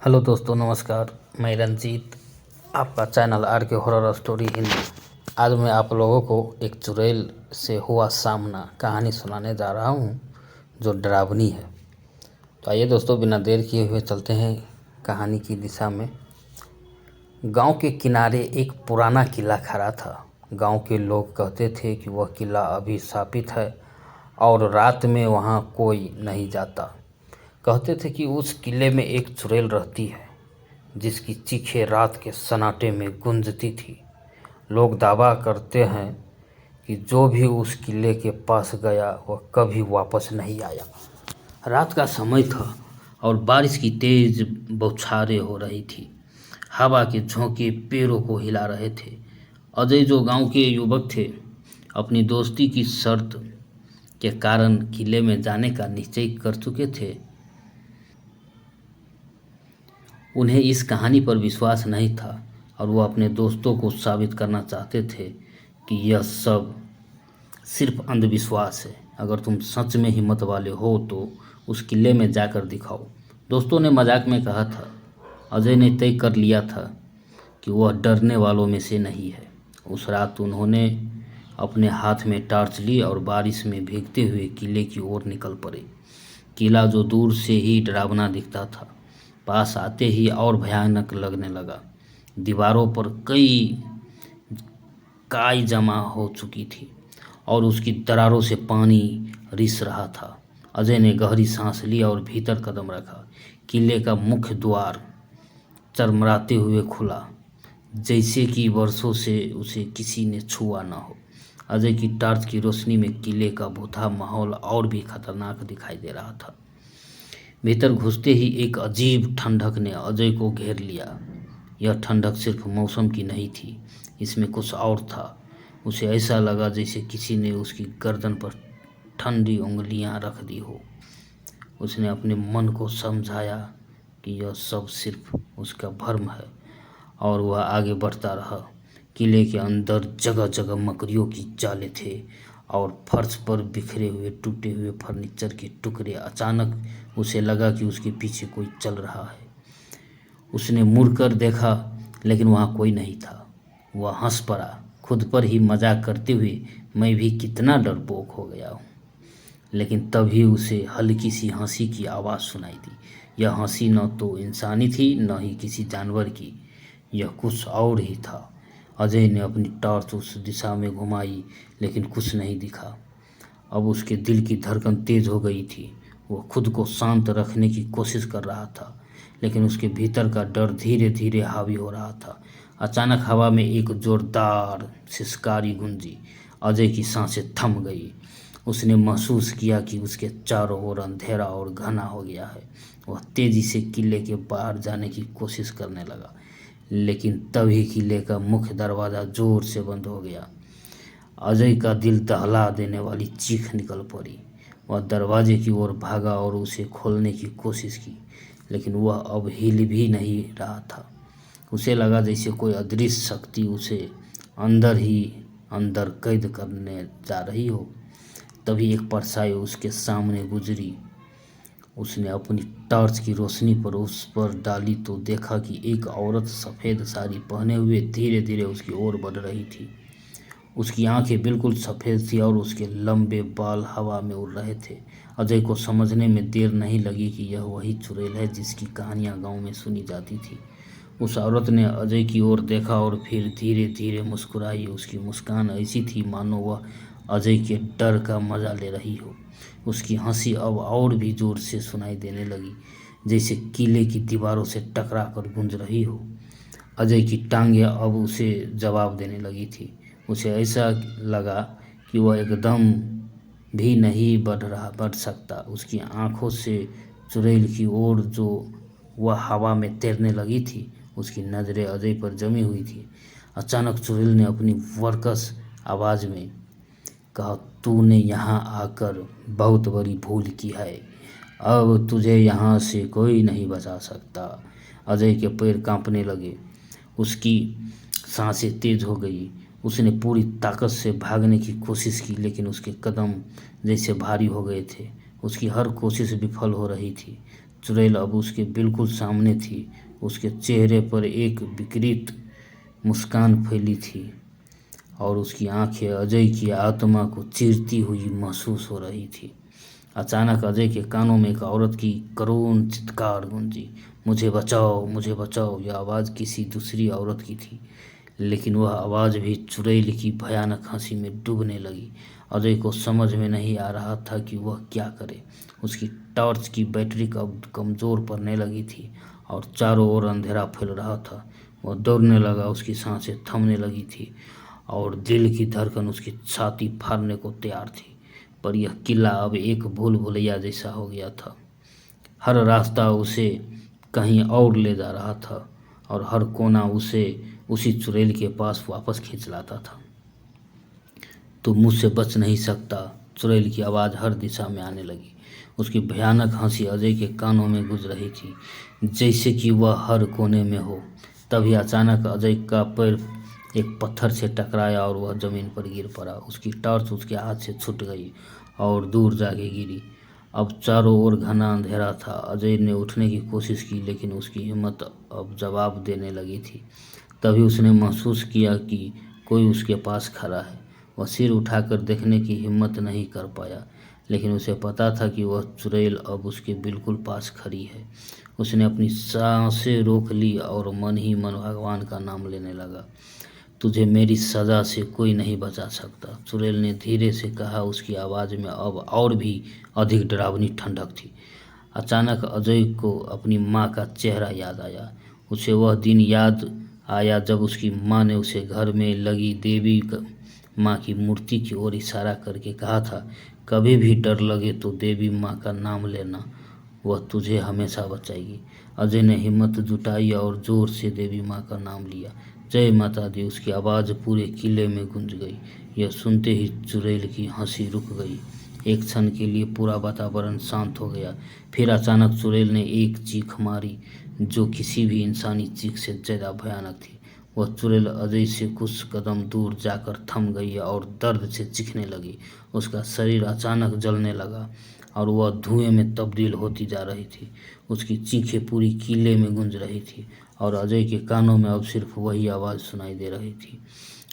Hello दोस्तों, नमस्कार। मैं रंजीत, आपका चैनल आर के हॉरर स्टोरी हिंदी। आज मैं आप लोगों को एक चुड़ैल से हुआ सामना कहानी सुनाने जा रहा हूँ जो डरावनी है। तो आइए दोस्तों, बिना देर किए हुए चलते हैं कहानी की दिशा में। गांव के किनारे एक पुराना किला खड़ा था। गांव के लोग कहते थे कि वह किला अभी स्थापित है और रात में वहाँ कोई नहीं जाता। कहते थे कि उस किले में एक चुड़ैल रहती है जिसकी चीखें रात के सन्नाटे में गूंजती थी। लोग दावा करते हैं कि जो भी उस किले के पास गया वह कभी वापस नहीं आया। रात का समय था और बारिश की तेज बौछारें हो रही थी। हवा के झोंके पेड़ों को हिला रहे थे। अजय, जो गांव के युवक थे, अपनी दोस्ती की शर्त के कारण किले में जाने का निश्चय कर चुके थे। उन्हें इस कहानी पर विश्वास नहीं था और वो अपने दोस्तों को साबित करना चाहते थे कि यह सब सिर्फ अंधविश्वास है। अगर तुम सच में हिम्मत वाले हो तो उस किले में जाकर दिखाओ। दोस्तों ने मजाक में कहा था। अजय ने तय कर लिया था कि वह डरने वालों में से नहीं है। उस रात उन्होंने अपने हाथ में टॉर्च ली और बारिश में भीगते हुए किले की ओर निकल पड़े। किला जो दूर से ही डरावना दिखता था, पास आते ही और भयानक लगने लगा। दीवारों पर कई काई जमा हो चुकी थी और उसकी दरारों से पानी रिस रहा था। अजय ने गहरी सांस ली और भीतर कदम रखा। किले का मुख्य द्वार चरमराते हुए खुला, जैसे कि वर्षों से उसे किसी ने छुआ न हो। अजय की टॉर्च की रोशनी में किले का भूता माहौल और भी खतरनाक दिखाई दे रहा था। भीतर घुसते ही एक अजीब ठंडक ने अजय को घेर लिया। यह ठंडक सिर्फ मौसम की नहीं थी, इसमें कुछ और था। उसे ऐसा लगा जैसे किसी ने उसकी गर्दन पर ठंडी उंगलियां रख दी हो। उसने अपने मन को समझाया कि यह सब सिर्फ उसका भ्रम है और वह आगे बढ़ता रहा। किले के अंदर जगह जगह मकड़ियों की जाले थे और फर्श पर बिखरे हुए टूटे हुए फर्नीचर के टुकड़े। अचानक उसे लगा कि उसके पीछे कोई चल रहा है। उसने मुड़कर देखा, लेकिन वहाँ कोई नहीं था। वह हंस पड़ा, खुद पर ही मजाक करते हुए, मैं भी कितना डरपोक हो गया हूँ। लेकिन तभी उसे हल्की सी हंसी की आवाज़ सुनाई दी। यह हंसी न तो इंसानी थी न ही किसी जानवर की, यह कुछ और ही था। अजय ने अपनी टॉर्च उस दिशा में घुमाई, लेकिन कुछ नहीं दिखा। अब उसके दिल की धड़कन तेज हो गई थी। वो खुद को शांत रखने की कोशिश कर रहा था, लेकिन उसके भीतर का डर धीरे धीरे हावी हो रहा था। अचानक हवा में एक जोरदार सिसकारी गूंजी। अजय की सांसें थम गई। उसने महसूस किया कि उसके चारों ओर अंधेरा और घना हो गया है। वह तेजी से किले के बाहर जाने की कोशिश करने लगा, लेकिन तभी किले का मुख्य दरवाज़ा जोर से बंद हो गया। अजय का दिल दहला देने वाली चीख निकल पड़ी। वह दरवाजे की ओर भागा और उसे खोलने की कोशिश की, लेकिन वह अब हिल भी नहीं रहा था। उसे लगा जैसे कोई अदृश्य शक्ति उसे अंदर ही अंदर कैद करने जा रही हो। तभी एक परछाई उसके सामने गुजरी। उसने अपनी टॉर्च की रोशनी पर उस पर डाली तो देखा कि एक औरत सफ़ेद साड़ी पहने हुए धीरे धीरे उसकी ओर बढ़ रही थी। उसकी आंखें बिल्कुल सफ़ेद थी और उसके लंबे बाल हवा में उड़ रहे थे। अजय को समझने में देर नहीं लगी कि यह वही चुड़ैल है जिसकी कहानियाँ गांव में सुनी जाती थी। उस औरत ने अजय की ओर देखा और फिर धीरे धीरे मुस्कुराई। उसकी मुस्कान ऐसी थी मानो वह अजय के डर का मजा ले रही हो। उसकी हंसी अब और भी जोर से सुनाई देने लगी, जैसे किले की दीवारों से टकरा कर गूंज रही हो। अजय की टांगें अब उसे जवाब देने लगी थी। उसे ऐसा लगा कि वह एकदम भी नहीं बढ़ सकता। उसकी आंखों से चुड़ैल की ओर जो वह हवा में तैरने लगी थी, उसकी नज़रें अजय पर जमी हुई थी। अचानक चुड़ैल ने अपनी वर्कस आवाज़ में कहा, तूने यहाँ आकर बहुत बड़ी भूल की है। अब तुझे यहाँ से कोई नहीं बचा सकता। अजय के पैर कांपने लगे। उसकी सांसें तेज हो गई। उसने पूरी ताकत से भागने की कोशिश की, लेकिन उसके कदम जैसे भारी हो गए थे। उसकी हर कोशिश विफल हो रही थी। चुड़ैल अब उसके बिल्कुल सामने थी। उसके चेहरे पर एक विकृत मुस्कान फैली थी और उसकी आंखें अजय की आत्मा को चीरती हुई महसूस हो रही थी। अचानक अजय के कानों में एक औरत की करुण चित्कार गूंजी, मुझे बचाओ, मुझे बचाओ। यह आवाज़ किसी दूसरी औरत की थी, लेकिन वह आवाज़ भी चुड़ैल की भयानक हंसी में डूबने लगी। अजय को समझ में नहीं आ रहा था कि वह क्या करे। उसकी टॉर्च की बैटरी कब कमज़ोर पड़ने लगी थी और चारों ओर अंधेरा फैल रहा था। वह दौड़ने लगा, उसकी सांसें थमने लगी थी और दिल की धड़कन उसकी छाती फाड़ने को तैयार थी। पर यह किला अब एक भूल भुलैया जैसा हो गया था। हर रास्ता उसे कहीं और ले जा रहा था और हर कोना उसे उसी चुड़ैल के पास वापस खींच लाता था। तू मुझसे बच नहीं सकता, चुड़ैल की आवाज़ हर दिशा में आने लगी। उसकी भयानक हंसी अजय के कानों में गूंज रही थी, जैसे कि वह हर कोने में हो। तभी अचानक अजय का पैर एक पत्थर से टकराया और वह जमीन पर गिर पड़ा। उसकी टॉर्च उसके हाथ से छूट गई और दूर जाके गिरी। अब चारों ओर घना अंधेरा था। अजय ने उठने की कोशिश की, लेकिन उसकी हिम्मत अब जवाब देने लगी थी। तभी उसने महसूस किया कि कोई उसके पास खड़ा है। वह सिर उठाकर देखने की हिम्मत नहीं कर पाया, लेकिन उसे पता था कि वह चुड़ैल अब उसके बिल्कुल पास खड़ी है। उसने अपनी सांसें रोक ली और मन ही मन भगवान का नाम लेने लगा। तुझे मेरी सज़ा से कोई नहीं बचा सकता, चुड़ैल ने धीरे से कहा। उसकी आवाज़ में अब और भी अधिक डरावनी ठंडक थी। अचानक अजय को अपनी माँ का चेहरा याद आया। उसे वह दिन याद आया जब उसकी माँ ने उसे घर में लगी देवी माँ की मूर्ति की ओर इशारा करके कहा था, कभी भी डर लगे तो देवी माँ का नाम लेना, वह तुझे हमेशा बचाएगी। अजय ने हिम्मत जुटाई और जोर से देवी माँ का नाम लिया। जय माता दी। उसकी आवाज़ पूरे किले में गूंज गई। यह सुनते ही चुड़ैल की हंसी रुक गई। एक क्षण के लिए पूरा वातावरण शांत हो गया। फिर अचानक चुड़ैल ने एक चीख मारी जो किसी भी इंसानी चीख से ज़्यादा भयानक थी। वह चुड़ैल अजय से कुछ कदम दूर जाकर थम गई और दर्द से चीखने लगी। उसका शरीर अचानक जलने लगा और वह धुएं में तब्दील होती जा रही थी। उसकी चीखें पूरी किले में गूंज रही थी और अजय के कानों में अब सिर्फ वही आवाज़ सुनाई दे रही थी।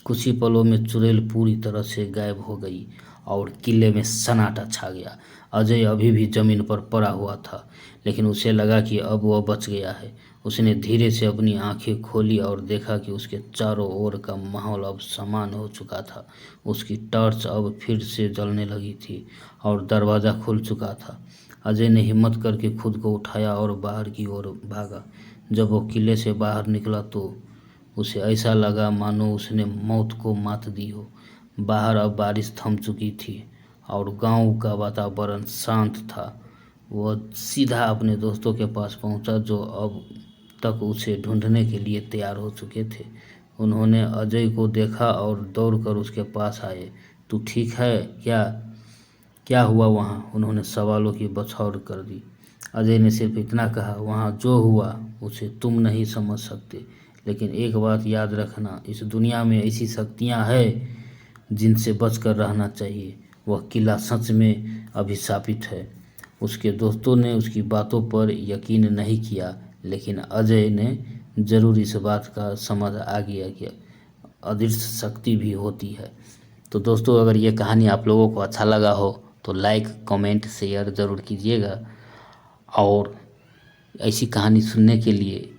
कुछ ही पलों में चुड़ैल पूरी तरह से गायब हो गई और किले में सन्नाटा छा गया। अजय अभी भी जमीन पर पड़ा हुआ था, लेकिन उसे लगा कि अब वह बच गया है। उसने धीरे से अपनी आंखें खोली और देखा कि उसके चारों ओर का माहौल अब समान हो चुका था। उसकी टॉर्च अब फिर से जलने लगी थी और दरवाज़ा खुल चुका था। अजय ने हिम्मत करके खुद को उठाया और बाहर की ओर भागा। जब वो किले से बाहर निकला तो उसे ऐसा लगा मानो उसने मौत को मात दी हो। बाहर अब बारिश थम चुकी थी और गांव का वातावरण शांत था। वह सीधा अपने दोस्तों के पास पहुंचा जो अब तक उसे ढूंढने के लिए तैयार हो चुके थे। उन्होंने अजय को देखा और दौड़कर उसके पास आए। तू ठीक है क्या? क्या हुआ वहाँ? उन्होंने सवालों की बौछार कर दी। अजय ने सिर्फ इतना कहा, वहाँ जो हुआ उसे तुम नहीं समझ सकते, लेकिन एक बात याद रखना, इस दुनिया में ऐसी शक्तियाँ हैं जिनसे बचकर रहना चाहिए। वह किला सच में अभिशापित है। उसके दोस्तों ने उसकी बातों पर यकीन नहीं किया, लेकिन अजय ने ज़रूर इस बात का समझ आ गया कि अदृश्य शक्ति भी होती है। तो दोस्तों, अगर ये कहानी आप लोगों को अच्छा लगा हो तो लाइक, कमेंट, शेयर ज़रूर कीजिएगा और ऐसी कहानी सुनने के लिए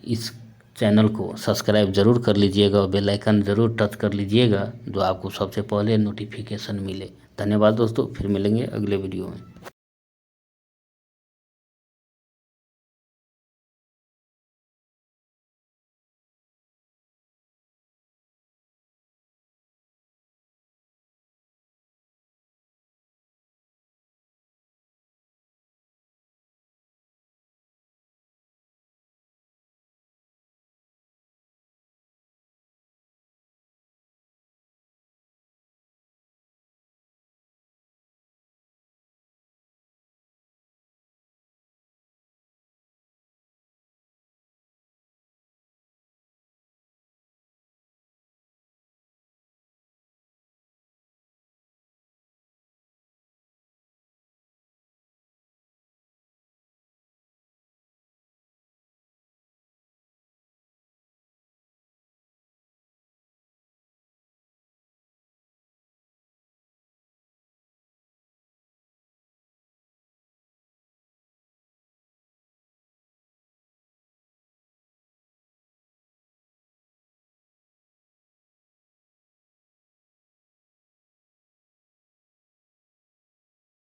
इस चैनल को सब्सक्राइब ज़रूर कर लीजिएगा और बेल आइकन ज़रूर टच कर लीजिएगा, जो आपको सबसे पहले नोटिफिकेशन मिले। धन्यवाद दोस्तों, फिर मिलेंगे अगले वीडियो में।